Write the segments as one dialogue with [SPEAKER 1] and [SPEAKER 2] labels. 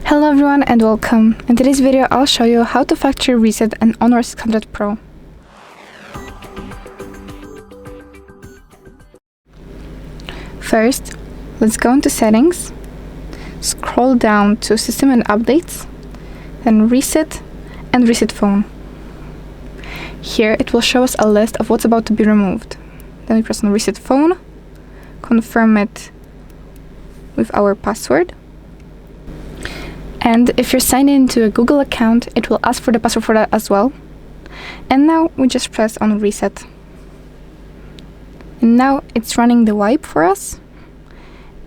[SPEAKER 1] Hello everyone and welcome. In today's video I'll show you how to factory reset an Honor 600 Pro. First, let's go into settings, scroll down to system and updates, then reset and reset phone. Here it will show us a list of what's about to be removed. Then we press on reset phone, confirm it with our password. And if you're signed into a Google account, it will ask for the password for that as well. And now we just press on reset. And now it's running the wipe for us.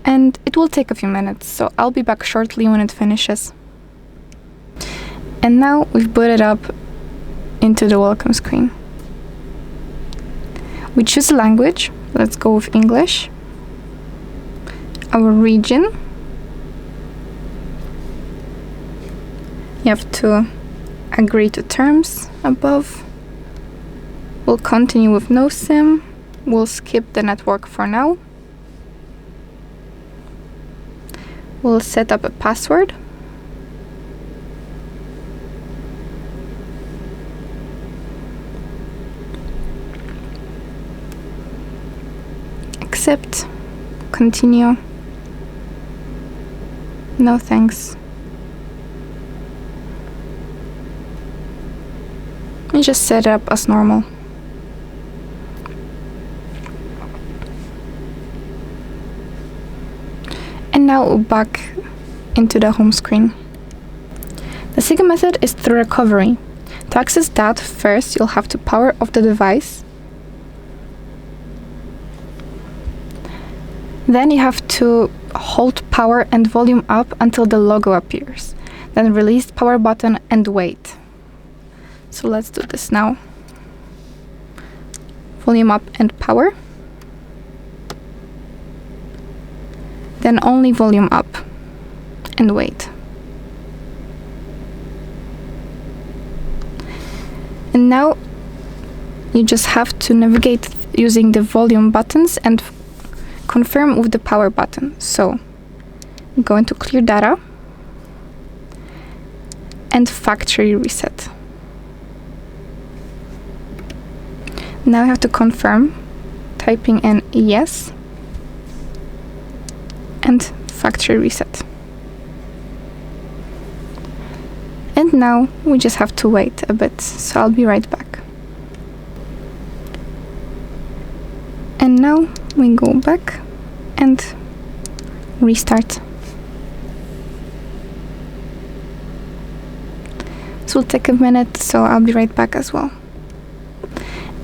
[SPEAKER 1] And it will take a few minutes, so I'll be back shortly when it finishes. And now we've booted up into the welcome screen. We choose a language. Let's go with English. Our region. You have to agree to terms above. We'll continue with no SIM. We'll skip the network for now. We'll set up a password. Accept. Continue. No thanks. And just set it up as normal. And now back into the home screen. The second method is through recovery. To access that, first you'll have to power off the device. Then you have to hold power and volume up until the logo appears. Then release the power button and wait. So let's do this now. Volume up and power. Then only volume up and wait. And now you just have to navigate using the volume buttons and confirm with the power button. So go into clear data and factory reset. Now you have to confirm, typing in yes and factory reset. And now we just have to wait a bit, so I'll be right back. And now we go back and restart. This will take a minute, so I'll be right back as well.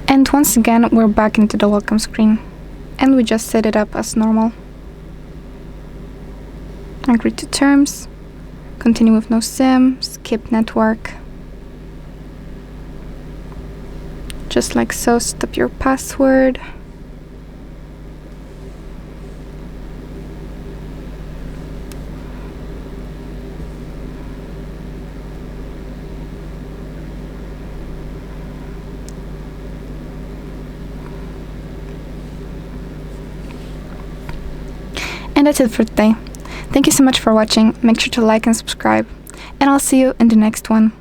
[SPEAKER 1] And once again, we're back into the welcome screen. And we just set it up as normal. Agree to terms. Continue with no SIM. Skip network. Just like so, stop your password. And that's it for today. Thank you so much for watching. Make sure to like and subscribe. And I'll see you in the next one.